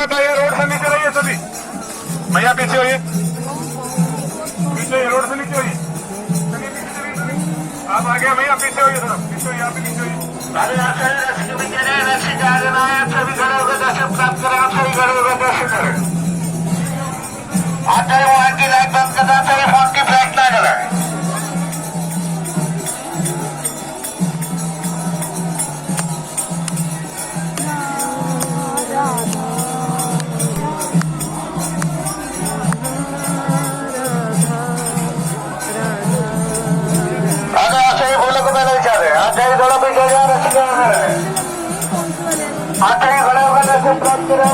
आता ये रोड से नीचे रहिए सभी। भैया पीछे होइए, पीछे रोड से नीचे होइए। आप आगे भैया पीछे होइए, थोड़ा पीछे होइए, आप भी पीछे होइए। सभी खड़े होकर दर्शन प्राप्त करें। आप सभी खड़े होकर दर्शन करें। आता है वहां की लाइट बंद करना चाहिए, फोन की फ्लैश ना करें। थोड़ा पीछे जा रहे आता है खड़ा होकर प्राप्त करें।